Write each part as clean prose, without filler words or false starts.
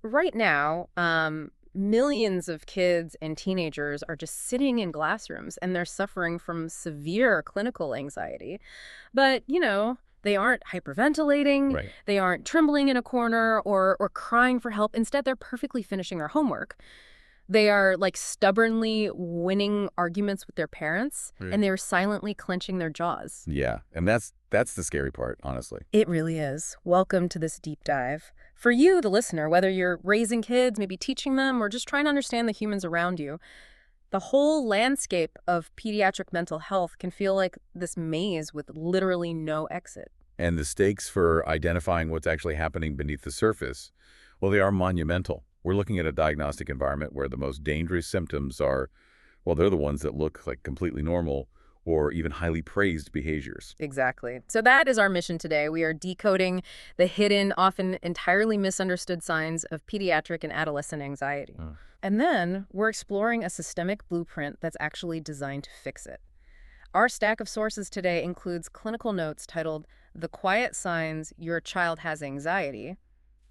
right now, millions of kids and teenagers are just sitting in classrooms and they're suffering from severe clinical anxiety. But, they aren't hyperventilating, Right. they aren't trembling in a corner or crying for help. Instead, they're perfectly finishing their homework. They are like stubbornly winning arguments with their parents, Right. and they're silently clenching their jaws. Yeah, and that's the scary part, honestly. It really is. Welcome to this deep dive. For you, the listener, whether you're raising kids, maybe teaching them, or just trying to understand the humans around you, the whole landscape of pediatric mental health can feel like this maze with literally no exit. And the stakes for identifying what's actually happening beneath the surface, well, they are monumental. We're looking at a diagnostic environment where the most dangerous symptoms are, well, they're the ones that look like completely normal or even highly praised behaviors. Exactly. So that is our mission today. We are decoding the hidden, often entirely misunderstood signs of pediatric and adolescent anxiety. Uh, And then we're exploring a systemic blueprint that's actually designed to fix it. Our stack of sources today includes clinical notes titled "The Quiet Signs Your Child Has Anxiety,"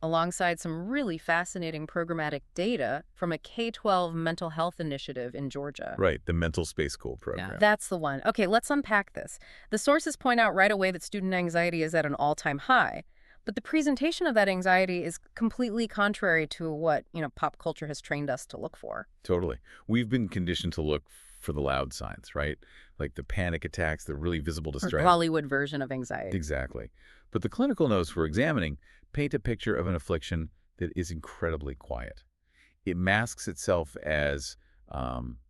alongside some really fascinating programmatic data from a K-12 mental health initiative in Georgia. Right, the MentalSpace School program. That's the one. Okay, let's unpack this. The sources point out right away that student anxiety is at an all-time high, but the presentation of that anxiety is completely contrary to what, pop culture has trained us to look for. Totally. We've been conditioned to look for the loud signs, right? Like the panic attacks, the really visible Or distress. Hollywood version of anxiety. Exactly. But the clinical notes we're examining paint a picture of an affliction that is incredibly quiet. It masks itself as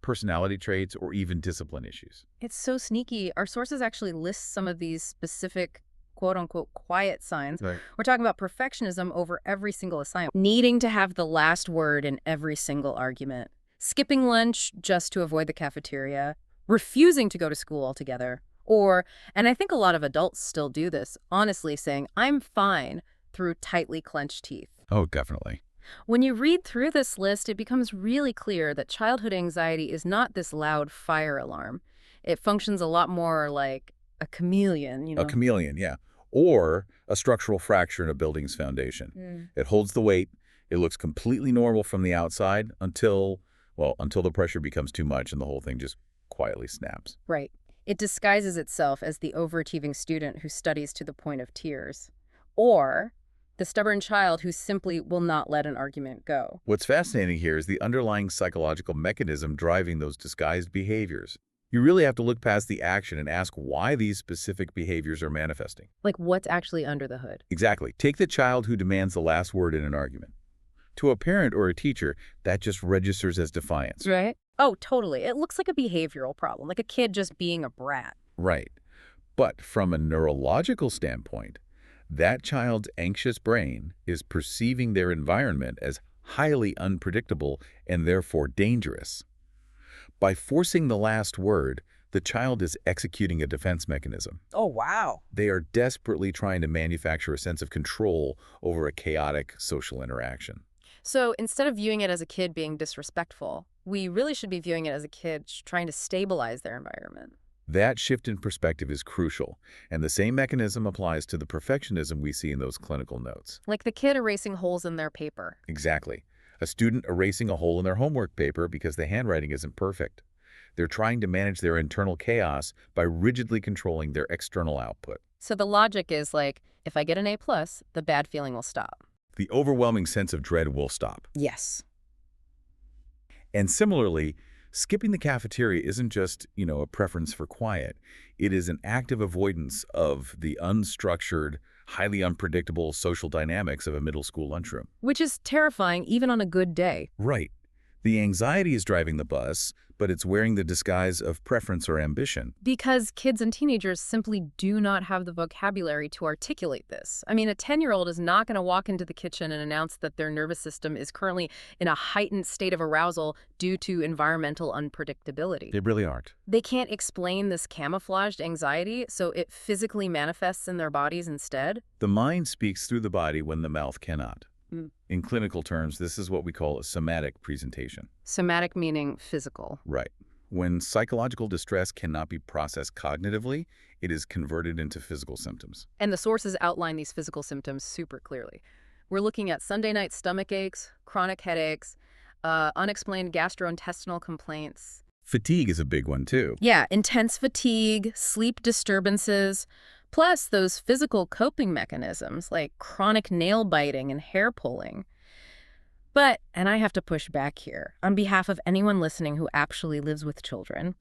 personality traits or even discipline issues. It's so sneaky. Our sources actually list some of these specific quote-unquote quiet signs. Right. We're talking about perfectionism over every single assignment, needing to have the last word in every single argument, skipping lunch just to avoid the cafeteria, refusing to go to school altogether, or, and I think a lot of adults still do this, honestly saying, "I'm fine," through tightly clenched teeth. Oh, definitely. When you read through this list, it becomes really clear that childhood anxiety is not this loud fire alarm. It functions a lot more like a chameleon, A chameleon, yeah. Or a structural fracture in a building's foundation. It holds the weight. It looks completely normal from the outside until the pressure becomes too much and the whole thing just quietly snaps. Right. It disguises itself as the overachieving student who studies to the point of tears. Or the stubborn child who simply will not let an argument go. What's fascinating here is the underlying psychological mechanism driving those disguised behaviors. You really have to look past the action and ask why these specific behaviors are manifesting. Like what's actually under the hood. Exactly. Take the child who demands the last word in an argument. To a parent or a teacher, that just registers as defiance. Right? Oh, totally. It looks like a behavioral problem, like a kid just being a brat. Right. But from a neurological standpoint, that child's anxious brain is perceiving their environment as highly unpredictable and therefore dangerous. By forcing the last word, the child is executing a defense mechanism. Oh, wow. They are desperately trying to manufacture a sense of control over a chaotic social interaction. So instead of viewing it as a kid being disrespectful, we really should be viewing it as a kid trying to stabilize their environment. That shift in perspective is crucial, and the same mechanism applies to the perfectionism we see in those clinical notes. Like the kid erasing holes in their paper. Exactly. A student erasing a hole in their homework paper because the handwriting isn't perfect. They're trying to manage their internal chaos by rigidly controlling their external output. So the logic is like, if I get an A+, the bad feeling will stop. The overwhelming sense of dread will stop. Yes. And similarly, skipping the cafeteria isn't just, a preference for quiet. It is an active avoidance of the unstructured, highly unpredictable social dynamics of a middle school lunchroom. Which is terrifying even on a good day. Right. The anxiety is driving the bus, but it's wearing the disguise of preference or ambition. Because kids and teenagers simply do not have the vocabulary to articulate this. I mean, a 10-year-old is not going to walk into the kitchen and announce that their nervous system is currently in a heightened state of arousal due to environmental unpredictability. They really aren't. They can't explain this camouflaged anxiety, so it physically manifests in their bodies instead. The mind speaks through the body when the mouth cannot. Mm. In clinical terms, this is what we call a somatic presentation. Somatic meaning physical. Right. When psychological distress cannot be processed cognitively, it is converted into physical symptoms. And the sources outline these physical symptoms super clearly. We're looking at Sunday night stomach aches, chronic headaches, unexplained gastrointestinal complaints. Fatigue is a big one, too. Yeah, intense fatigue, sleep disturbances, plus those physical coping mechanisms like chronic nail biting and hair pulling. But, and I have to push back here, on behalf of anyone listening who actually lives with children,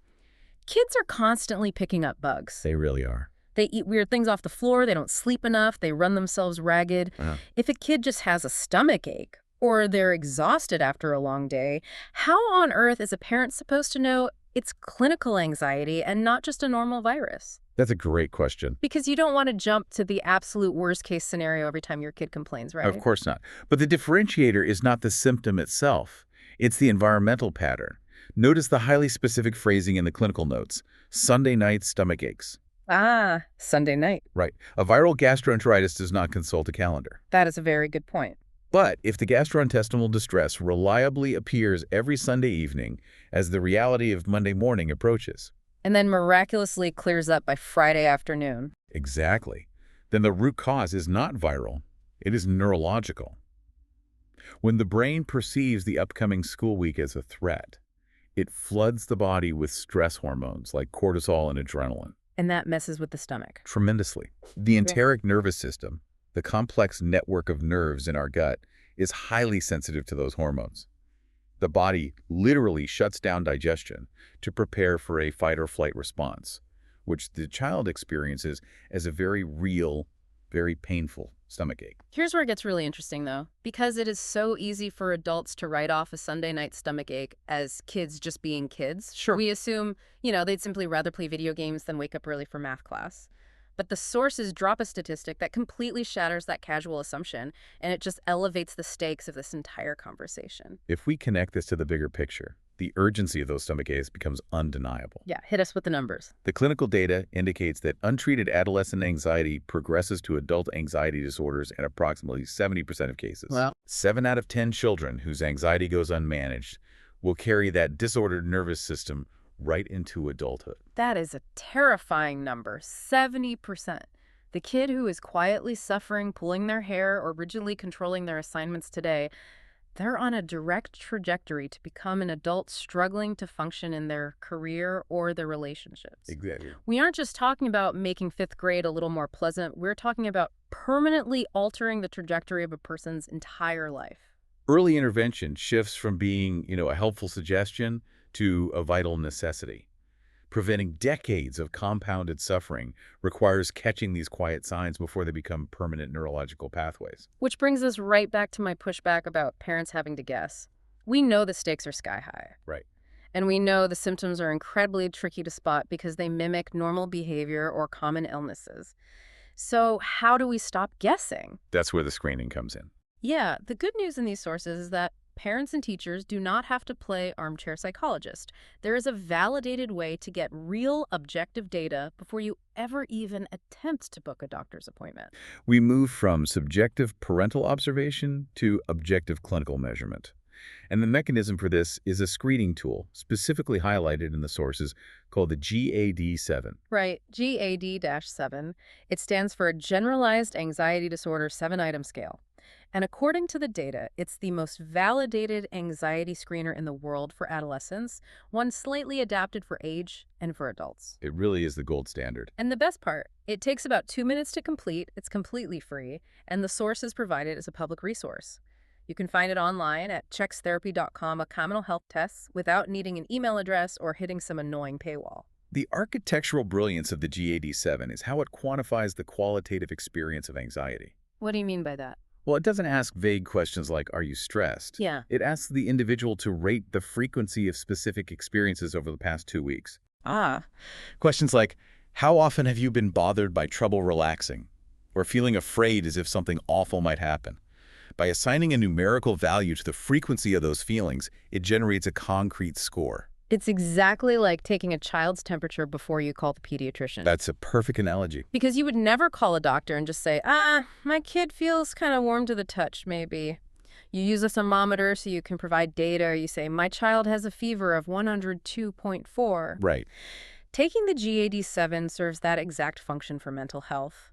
kids are constantly picking up bugs. They really are. They eat weird things off the floor, they don't sleep enough, they run themselves ragged. If a kid just has a stomach ache, or they're exhausted after a long day, how on earth is a parent supposed to know it's clinical anxiety and not just a normal virus? That's a great question. Because you don't want to jump to the absolute worst-case scenario every time your kid complains, right? Of course not. But the differentiator is not the symptom itself. It's the environmental pattern. Notice the highly specific phrasing in the clinical notes. Sunday night stomach aches. Ah, Sunday night. Right. A viral gastroenteritis does not consult a calendar. That is a very good point. But if the gastrointestinal distress reliably appears every Sunday evening as the reality of Monday morning approaches. And then miraculously clears up by Friday afternoon. Exactly. Then the root cause is not viral. It is neurological. When the brain perceives the upcoming school week as a threat, it floods the body with stress hormones like cortisol and adrenaline. And that messes with the stomach. Tremendously. The enteric nervous system, the complex network of nerves in our gut, is highly sensitive to those hormones. The body literally shuts down digestion to prepare for a fight or flight response, which the child experiences as a very real, very painful stomachache. Here's where it gets really interesting, though. Because it is so easy for adults to write off a Sunday night stomachache as kids just being kids. Sure. We assume, they'd simply rather play video games than wake up early for math class. But the sources drop a statistic that completely shatters that casual assumption, and it just elevates the stakes of this entire conversation. If we connect this to the bigger picture, the urgency of those stomach aches becomes undeniable. Yeah, hit us with the numbers. The clinical data indicates that untreated adolescent anxiety progresses to adult anxiety disorders in approximately 70% of cases. Well, 7 out of 10 children whose anxiety goes unmanaged will carry that disordered nervous system right into adulthood. that is a terrifying number, 70%. The kid who is quietly suffering, pulling their hair, or rigidly controlling their assignments today, they're on a direct trajectory to become an adult struggling to function in their career or their relationships. Exactly. We aren't just talking about making fifth grade a little more pleasant. We're talking about permanently altering the trajectory of a person's entire life. Early intervention shifts from being, a helpful suggestion to a vital necessity. Preventing decades of compounded suffering requires catching these quiet signs before they become permanent neurological pathways. Which brings us right back to my pushback about parents having to guess. We know the stakes are sky high. Right. And we know the symptoms are incredibly tricky to spot because they mimic normal behavior or common illnesses. So how do we stop guessing? That's where the screening comes in. Yeah, the good news in these sources is that parents and teachers do not have to play armchair psychologist. There is a validated way to get real objective data before you ever even attempt to book a doctor's appointment. We move from subjective parental observation to objective clinical measurement. And the mechanism for this is a screening tool specifically highlighted in the sources called the GAD-7. Right, GAD-7. It stands for Generalized Anxiety Disorder 7-Item Scale. And according to the data, it's the most validated anxiety screener in the world for adolescents, one slightly adapted for age and for adults. It really is the gold standard. And the best part, it takes about 2 minutes to complete, it's completely free, and the source is provided as a public resource. You can find it online at checkstherapy.com, a mental health test, without needing an email address or hitting some annoying paywall. The architectural brilliance of the GAD-7 is how it quantifies the qualitative experience of anxiety. What do you mean by that? Well, it doesn't ask vague questions like, are you stressed? Yeah. It asks the individual to rate the frequency of specific experiences over the past 2 weeks. Ah. Questions like, how often have you been bothered by trouble relaxing? Or feeling afraid as if something awful might happen? By assigning a numerical value to the frequency of those feelings, it generates a concrete score. It's exactly like taking a child's temperature before you call the pediatrician. That's a perfect analogy. Because you would never call a doctor and just say, my kid feels kind of warm to the touch, maybe. You use a thermometer so you can provide data, or you say, my child has a fever of 102.4. Right. Taking the GAD-7 serves that exact function for mental health.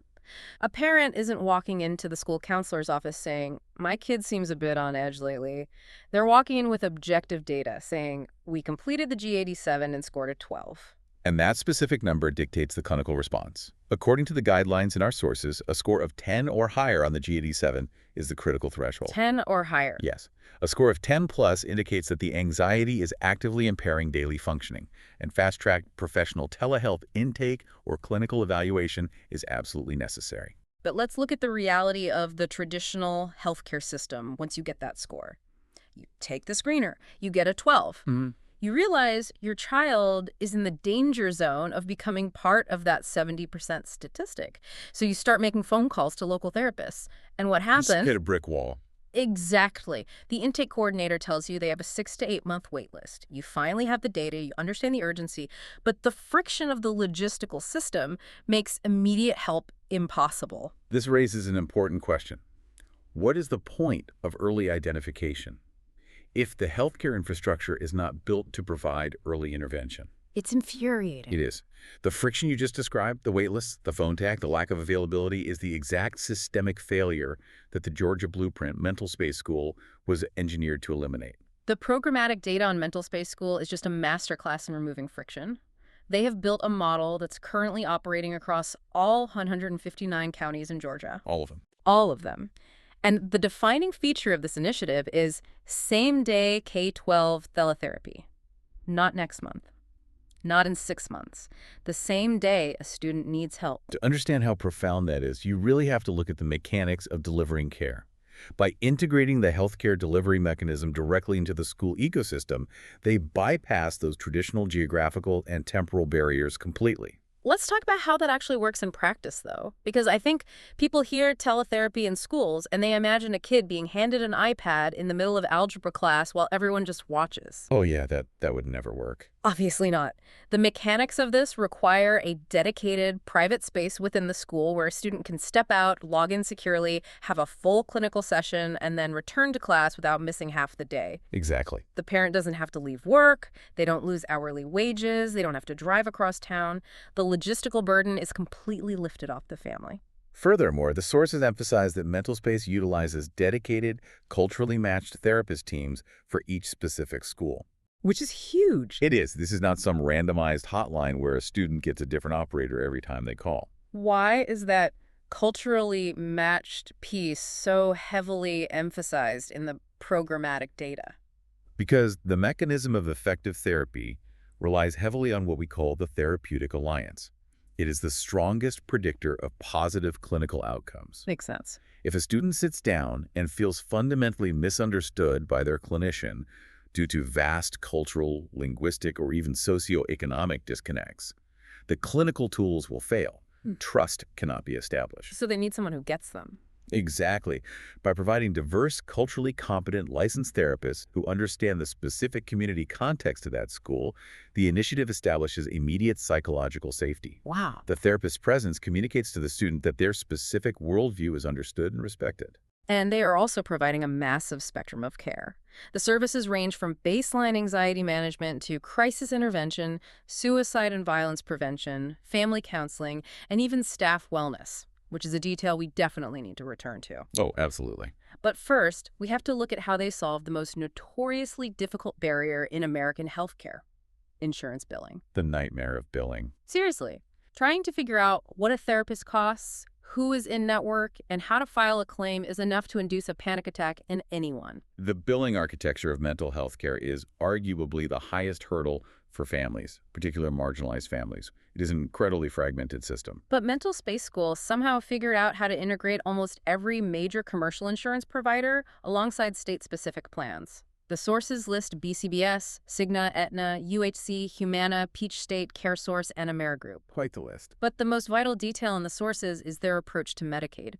A parent isn't walking into the school counselor's office saying, my kid seems a bit on edge lately. They're walking in with objective data saying, we completed the G87 and scored a 12. And that specific number dictates the clinical response. According to the guidelines in our sources, a score of 10 or higher on the G87 is the critical threshold. 10 or higher. Yes. A score of 10 plus indicates that the anxiety is actively impairing daily functioning, and fast-track professional telehealth intake or clinical evaluation is absolutely necessary. But let's look at the reality of the traditional healthcare system once you get that score. You take the screener, you get a 12. You realize your child is in the danger zone of becoming part of that 70% statistic. So you start making phone calls to local therapists. And what happens? Just hit a brick wall. Exactly. The intake coordinator tells you they have a 6 to 8 month wait list. You finally have the data, you understand the urgency, but the friction of the logistical system makes immediate help impossible. This raises an important question. What is the point of early identification if the healthcare infrastructure is not built to provide early intervention? It's infuriating. It is. The friction you just described, the wait lists, the phone tag, the lack of availability, is the exact systemic failure that the Georgia Blueprint MentalSpace School was engineered to eliminate. The programmatic data on MentalSpace School is just a masterclass in removing friction. They have built a model that's currently operating across all 159 counties in Georgia. All of them. All of them. And the defining feature of this initiative is same-day K-12 teletherapy. Not next month. Not in 6 months. The same day a student needs help. To understand how profound that is, you really have to look at the mechanics of delivering care. By integrating the healthcare delivery mechanism directly into the school ecosystem, they bypass those traditional geographical and temporal barriers completely. Let's talk about how that actually works in practice, though, because I think people hear teletherapy in schools and they imagine a kid being handed an iPad in the middle of algebra class while everyone just watches. Oh yeah, that would never work. Obviously not. The mechanics of this require a dedicated private space within the school where a student can step out, log in securely, have a full clinical session, and then return to class without missing half the day. Exactly. The parent doesn't have to leave work, they don't lose hourly wages, they don't have to drive across town. The logistical burden is completely lifted off the family. Furthermore, the sources emphasize that MentalSpace utilizes dedicated, culturally matched therapist teams for each specific school. Which is huge. It is. This is not some randomized hotline where a student gets a different operator every time they call. Why is that culturally matched piece so heavily emphasized in the programmatic data? Because the mechanism of effective therapy relies heavily on what we call the therapeutic alliance. It is the strongest predictor of positive clinical outcomes. Makes sense. If a student sits down and feels fundamentally misunderstood by their clinician due to vast cultural, linguistic, or even socioeconomic disconnects, the clinical tools will fail. Trust cannot be established. So they need someone who gets them. Exactly. By providing diverse, culturally competent licensed therapists who understand the specific community context of that school, the initiative establishes immediate psychological safety. Wow. The therapist's presence communicates to the student that their specific worldview is understood and respected. And they are also providing a massive spectrum of care. The services range from baseline anxiety management to crisis intervention, suicide and violence prevention, family counseling, and even staff wellness, which is a detail we definitely need to return to. Oh, absolutely. But first, we have to look at how they solve the most notoriously difficult barrier in American healthcare: insurance billing. The nightmare of billing. Seriously, trying to figure out what a therapist costs, who is in network, and how to file a claim is enough to induce a panic attack in anyone. The billing architecture of mental health care is arguably the highest hurdle for families, particularly marginalized families. It is an incredibly fragmented system. But MentalSpace School somehow figured out how to integrate almost every major commercial insurance provider alongside state-specific plans. The sources list BCBS, Cigna, Aetna, UHC, Humana, Peach State, CareSource, and Amerigroup. Quite the list. But the most vital detail in the sources is their approach to Medicaid.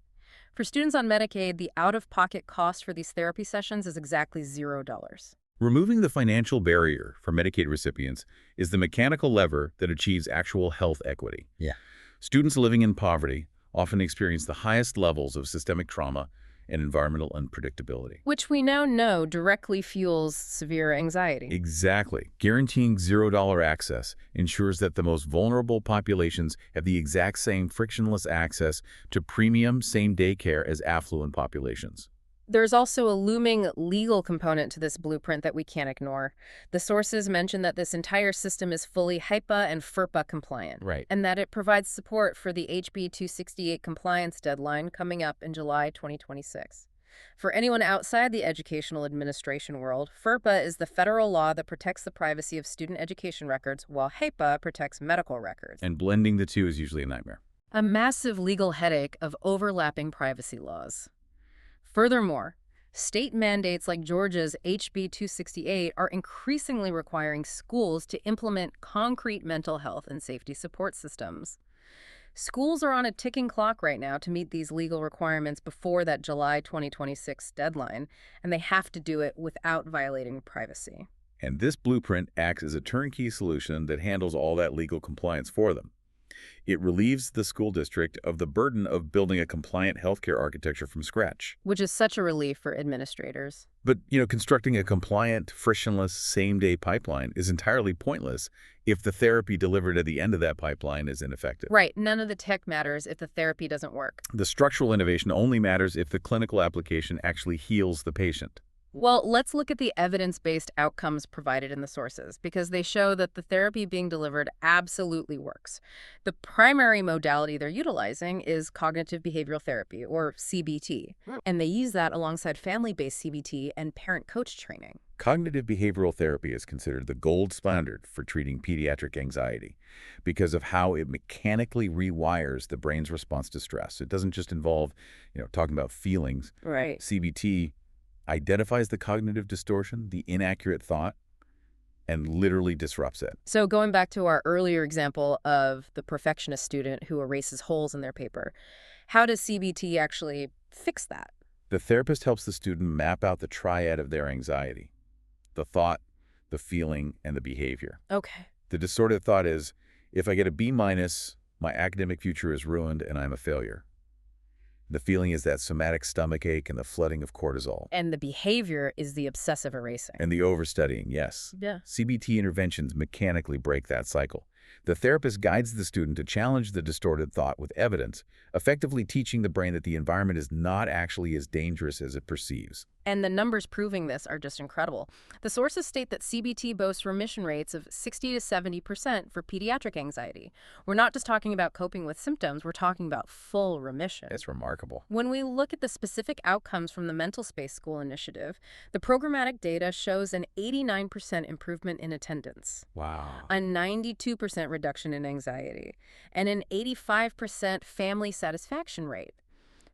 For students on Medicaid, the out-of-pocket cost for these therapy sessions is exactly $0. Removing the financial barrier for Medicaid recipients is the mechanical lever that achieves actual health equity. Yeah. Students living in poverty often experience the highest levels of systemic trauma and environmental unpredictability. Which we now know directly fuels severe anxiety. Exactly. Guaranteeing $0 access ensures that the most vulnerable populations have the exact same frictionless access to premium same-day care as affluent populations. There's also a looming legal component to this blueprint that we can't ignore. The sources mention that this entire system is fully HIPAA and FERPA compliant, Right. and that it provides support for the HB 268 compliance deadline coming up in July 2026. For anyone outside the educational administration world, FERPA is the federal law that protects the privacy of student education records, while HIPAA protects medical records. And blending the two is usually a nightmare. A massive legal headache of overlapping privacy laws. Furthermore, state mandates like Georgia's HB 268 are increasingly requiring schools to implement concrete mental health and safety support systems. Schools are on a ticking clock right now to meet these legal requirements before that July 2026 deadline, and they have to do it without violating privacy. And this blueprint acts as a turnkey solution that handles all that legal compliance for them. It relieves the school district of the burden of building a compliant healthcare architecture from scratch. Which is such a relief for administrators. But, constructing a compliant, frictionless, same-day pipeline is entirely pointless if the therapy delivered at the end of that pipeline is ineffective. Right, none of the tech matters if the therapy doesn't work. The structural innovation only matters if the clinical application actually heals the patient. Well, let's look at the evidence-based outcomes provided in the sources, because they show that the therapy being delivered absolutely works. The primary modality they're utilizing is cognitive behavioral therapy, or CBT, and they use that alongside family-based CBT and parent-coach training. Cognitive behavioral therapy is considered the gold standard for treating pediatric anxiety because of how it mechanically rewires the brain's response to stress. It doesn't just involve, talking about feelings. Right. CBT identifies the cognitive distortion, the inaccurate thought, and literally disrupts it. So going back to our earlier example of the perfectionist student who erases holes in their paper, how does CBT actually fix that? The therapist helps the student map out the triad of their anxiety: the thought, the feeling, and the behavior. Okay. The distorted thought is, if I get a B minus, my academic future is ruined and I'm a failure. The feeling is that somatic stomach ache and the flooding of cortisol. And the behavior is the obsessive erasing. And the overstudying, yes. Yeah. CBT interventions mechanically break that cycle. The therapist guides the student to challenge the distorted thought with evidence, effectively teaching the brain that the environment is not actually as dangerous as it perceives. And the numbers proving this are just incredible. The sources state that CBT boasts remission rates of 60 to 70% for pediatric anxiety. We're not just talking about coping with symptoms, we're talking about full remission. It's remarkable. When we look at the specific outcomes from the MentalSpace School initiative, the programmatic data shows an 89% improvement in attendance, Wow. a 92% reduction in anxiety, and an 85% family satisfaction rate.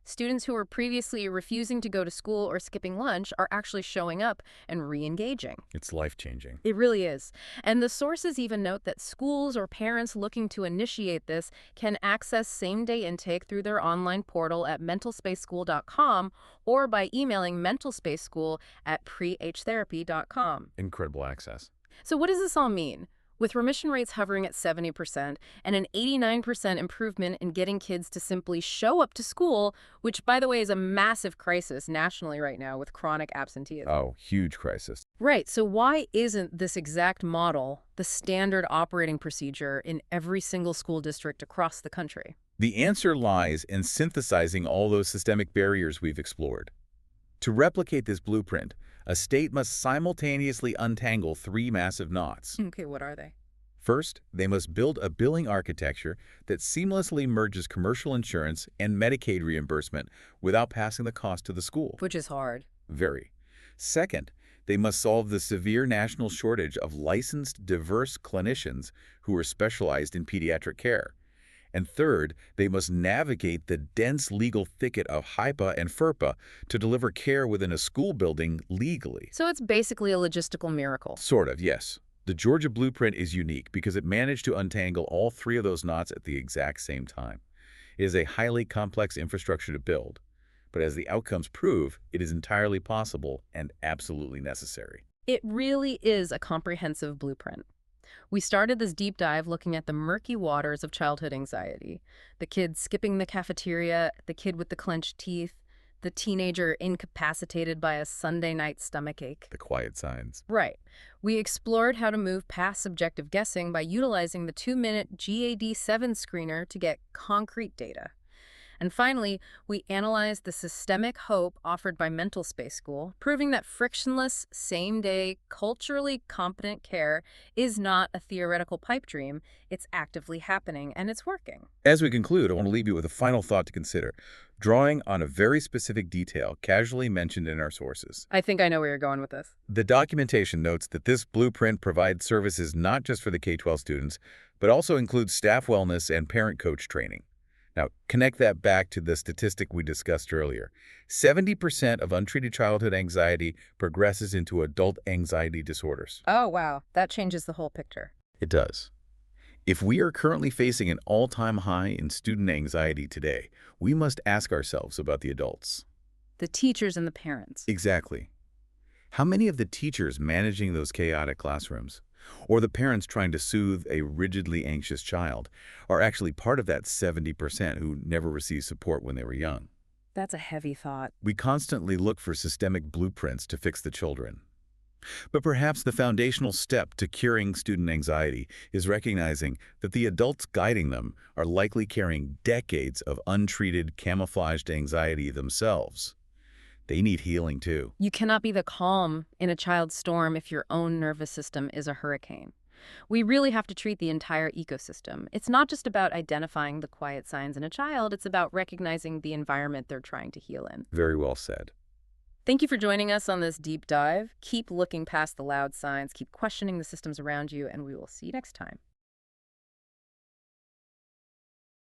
Students who were previously refusing to go to school or skipping lunch are actually showing up and re-engaging. It's life-changing. It really is. And the sources even note that schools or parents looking to initiate this can access same-day intake through their online portal at mentalspaceschool.com or by emailing mentalspaceschool@prehTherapy.com. Incredible access. So what does this all mean? With remission rates hovering at 70% and an 89% improvement in getting kids to simply show up to school, which, by the way, is a massive crisis nationally right now with chronic absenteeism. Oh, huge crisis. Right, so why isn't this exact model the standard operating procedure in every single school district across the country? The answer lies in synthesizing all those systemic barriers we've explored. To replicate this blueprint, a state must simultaneously untangle three massive knots. Okay, what are they? First, they must build a billing architecture that seamlessly merges commercial insurance and Medicaid reimbursement without passing the cost to the school. Which is hard. Very. Second, they must solve the severe national shortage of licensed, diverse clinicians who are specialized in pediatric care. And third, they must navigate the dense legal thicket of HIPAA and FERPA to deliver care within a school building legally. So it's basically a logistical miracle. Sort of, yes. The Georgia blueprint is unique because it managed to untangle all three of those knots at the exact same time. It is a highly complex infrastructure to build, but as the outcomes prove, it is entirely possible and absolutely necessary. It really is a comprehensive blueprint. We started this deep dive looking at the murky waters of childhood anxiety. The kid skipping the cafeteria, the kid with the clenched teeth, The teenager incapacitated by a Sunday night stomachache. The quiet signs. Right. We explored how to move past subjective guessing by utilizing the 2-minute GAD-7 screener to get concrete data. And finally, we analyzed the systemic hope offered by MentalSpace School, proving that frictionless, same-day, culturally competent care is not a theoretical pipe dream. It's actively happening, and it's working. As we conclude, I want to leave you with a final thought to consider, drawing on a very specific detail casually mentioned in our sources. I think I know where you're going with this. The documentation notes that this blueprint provides services not just for the K-12 students, but also includes staff wellness and parent-coach training. Now, connect that back to the statistic we discussed earlier. 70% of untreated childhood anxiety progresses into adult anxiety disorders. Oh, wow. That changes the whole picture. It does. If we are currently facing an all-time high in student anxiety today, we must ask ourselves about the adults. The teachers and the parents. Exactly. How many of the teachers managing those chaotic classrooms, or the parents trying to soothe a rigidly anxious child, are actually part of that 70% who never received support when they were young? That's a heavy thought. We constantly look for systemic blueprints to fix the children. But perhaps the foundational step to curing student anxiety is recognizing that the adults guiding them are likely carrying decades of untreated, camouflaged anxiety themselves. They need healing too. You cannot be the calm in a child's storm if your own nervous system is a hurricane. We really have to treat the entire ecosystem. It's not just about identifying the quiet signs in a child, it's about recognizing the environment they're trying to heal in. Very well said. Thank you for joining us on this deep dive. Keep looking past the loud signs, keep questioning the systems around you, and we will see you next time.